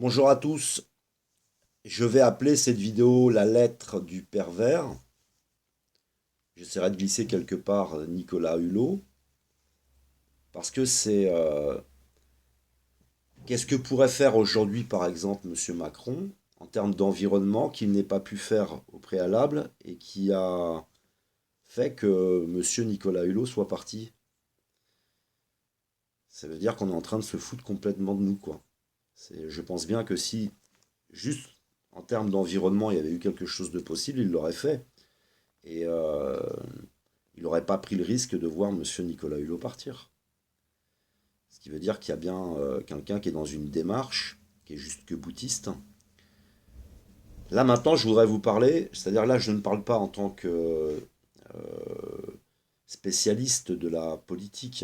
Bonjour à tous, je vais appeler cette vidéo la lettre du pervers. J'essaierai de glisser quelque part Nicolas Hulot, parce que qu'est-ce que pourrait faire aujourd'hui par exemple Monsieur Macron en termes d'environnement qu'il n'ait pas pu faire au préalable et qui a fait que Monsieur Nicolas Hulot soit parti. Ça veut dire qu'on est en train de se foutre complètement de nous, quoi. Je pense bien que si, juste en termes d'environnement, il y avait eu quelque chose de possible, il l'aurait fait. Et il n'aurait pas pris le risque de voir Monsieur Nicolas Hulot partir. Ce qui veut dire qu'il y a bien quelqu'un qui est dans une démarche, qui est juste que boutiste. Là maintenant, je voudrais vous parler, c'est-à-dire là, je ne parle pas en tant que spécialiste de la politique.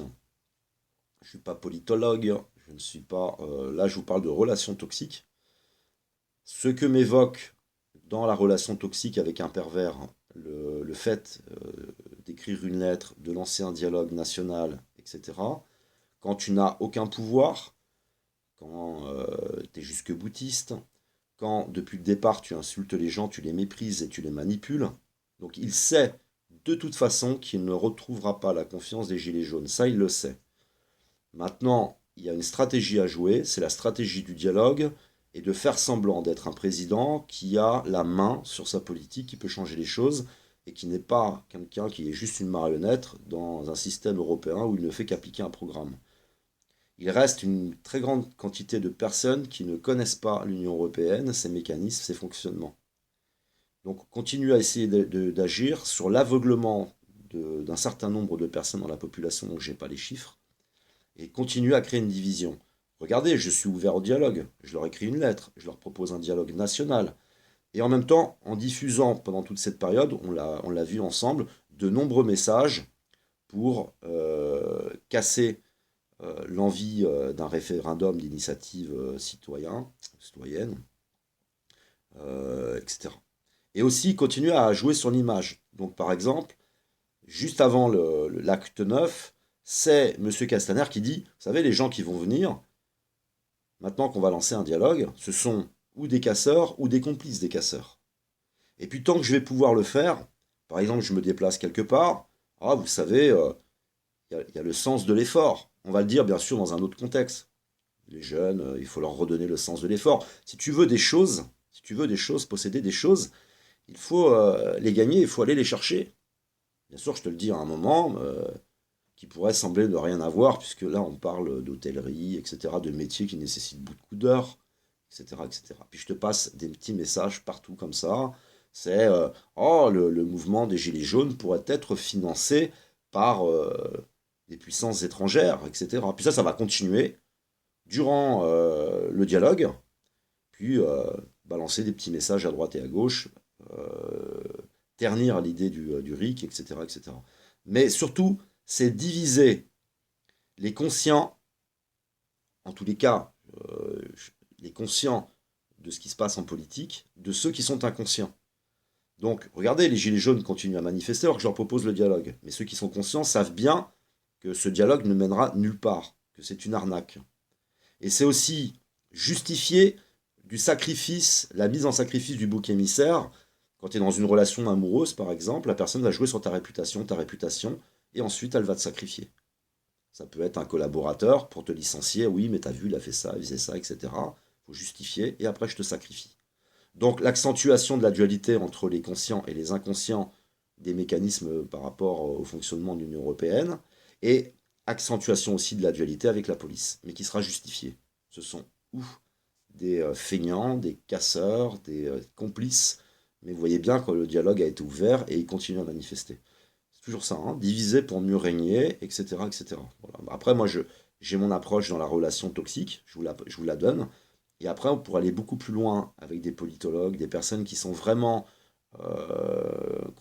Je ne suis pas politologue, je ne suis pas... là, je vous parle de relations toxiques. Ce que m'évoque dans la relation toxique avec un pervers, le fait d'écrire une lettre, de lancer un dialogue national, etc., quand tu n'as aucun pouvoir, quand tu es jusque boutiste, quand depuis le départ tu insultes les gens, tu les méprises et tu les manipules, donc il sait de toute façon qu'il ne retrouvera pas la confiance des Gilets jaunes, ça il le sait. Maintenant, il y a une stratégie à jouer, c'est la stratégie du dialogue et de faire semblant d'être un président qui a la main sur sa politique, qui peut changer les choses et qui n'est pas quelqu'un qui est juste une marionnette dans un système européen où il ne fait qu'appliquer un programme. Il reste une très grande quantité de personnes qui ne connaissent pas l'Union européenne, ses mécanismes, ses fonctionnements. Donc continue à essayer d'agir sur l'aveuglement d'un certain nombre de personnes dans la population, donc je n'ai pas les chiffres, et continue à créer une division. Regardez, je suis ouvert au dialogue, je leur écris une lettre, je leur propose un dialogue national. Et en même temps, en diffusant pendant toute cette période, on l'a vu ensemble, de nombreux messages pour casser l'envie d'un référendum d'initiative citoyenne, etc. Et aussi continuer à jouer sur l'image. Donc par exemple, juste avant l'acte 9, c'est M. Castaner qui dit, vous savez, les gens qui vont venir, maintenant qu'on va lancer un dialogue, ce sont ou des casseurs ou des complices des casseurs. Et puis tant que je vais pouvoir le faire, par exemple, je me déplace quelque part, ah, vous savez, y a le sens de l'effort. On va le dire bien sûr dans un autre contexte. Les jeunes, il faut leur redonner le sens de l'effort. Si tu veux des choses, si tu veux des choses, posséder des choses, il faut les gagner, il faut aller les chercher. Bien sûr, je te le dis à un moment qui pourrait sembler ne rien avoir, puisque là, on parle d'hôtellerie, etc., de métiers qui nécessitent beaucoup d'heures, etc., etc. Puis je te passe des petits messages partout comme ça. C'est oh, le mouvement des Gilets jaunes pourrait être financé par des puissances étrangères, etc. Puis ça va continuer durant le dialogue, puis balancer des petits messages à droite et à gauche, euh, ternir l'idée du RIC, etc., etc. Mais surtout, c'est diviser les conscients, en tous les cas, les conscients de ce qui se passe en politique, de ceux qui sont inconscients. Donc, regardez, les Gilets jaunes continuent à manifester alors que je leur propose le dialogue. Mais ceux qui sont conscients savent bien que ce dialogue ne mènera nulle part, que c'est une arnaque. Et c'est aussi justifier du sacrifice, la mise en sacrifice du bouc émissaire. Quand tu es dans une relation amoureuse, par exemple, la personne va jouer sur ta réputation, et ensuite elle va te sacrifier. Ça peut être un collaborateur pour te licencier, oui, mais t'as vu, il a fait ça, il faisait ça, etc. Il faut justifier, et après je te sacrifie. Donc l'accentuation de la dualité entre les conscients et les inconscients des mécanismes par rapport au fonctionnement de l'Union européenne, et accentuation aussi de la dualité avec la police, mais qui sera justifiée. Ce sont ou des feignants, des casseurs, des complices, mais vous voyez bien que le dialogue a été ouvert et il continue à manifester. C'est toujours ça, hein, diviser pour mieux régner, etc. etc. Voilà. Après, moi, j'ai mon approche dans la relation toxique, je vous la donne, et après, on pourrait aller beaucoup plus loin avec des politologues, des personnes qui sont vraiment, qui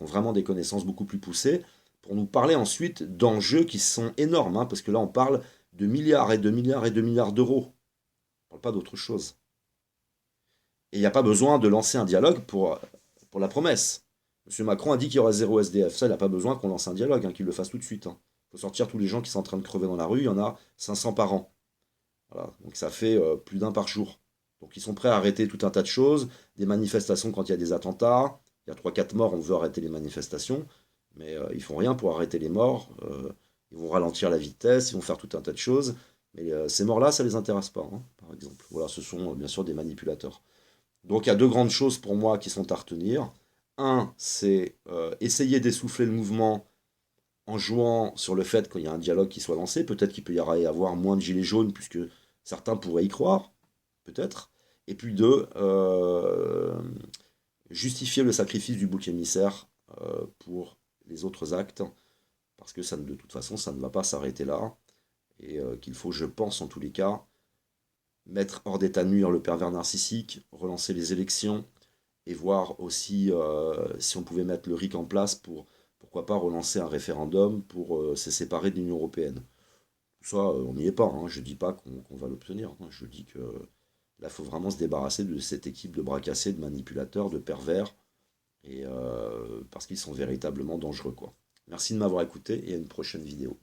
ont vraiment des connaissances beaucoup plus poussées, pour nous parler ensuite d'enjeux qui sont énormes, hein, parce que là, on parle de milliards et de milliards et de milliards d'euros. On ne parle pas d'autre chose. Et il n'y a pas besoin de lancer un dialogue pour la promesse. Monsieur Macron a dit qu'il y aura zéro SDF. Ça, il n'a pas besoin qu'on lance un dialogue, hein, qu'il le fasse tout de suite. Hein. Il faut sortir tous les gens qui sont en train de crever dans la rue. Il y en a 500 par an. Voilà. Donc ça fait plus d'un par jour. Donc ils sont prêts à arrêter tout un tas de choses, des manifestations quand il y a des attentats. Il y a 3 4 morts, on veut arrêter les manifestations, mais ils font rien pour arrêter les morts. Ils vont ralentir la vitesse, ils vont faire tout un tas de choses. Mais ces morts-là, ça les intéresse pas, hein, par exemple. Voilà, ce sont bien sûr des manipulateurs. Donc il y a deux grandes choses pour moi qui sont à retenir. Un, c'est essayer d'essouffler le mouvement en jouant sur le fait qu'il y a un dialogue qui soit lancé. Peut-être qu'il peut y avoir moins de gilets jaunes, puisque certains pourraient y croire, peut-être. Et puis deux, justifier le sacrifice du bouc émissaire pour les autres actes, parce que ça, de toute façon, ça ne va pas s'arrêter là, et qu'il faut, je pense, en tous les cas, mettre hors d'état de nuire le pervers narcissique, relancer les élections, et voir aussi si on pouvait mettre le RIC en place pour, pourquoi pas, relancer un référendum pour se séparer de l'Union européenne. Tout ça, on n'y est pas, hein. Je ne dis pas qu'on va l'obtenir, hein. Je dis que là, il faut vraiment se débarrasser de cette équipe de bras cassés, de manipulateurs, de pervers, et parce qu'ils sont véritablement dangereux, quoi. Merci de m'avoir écouté et à une prochaine vidéo.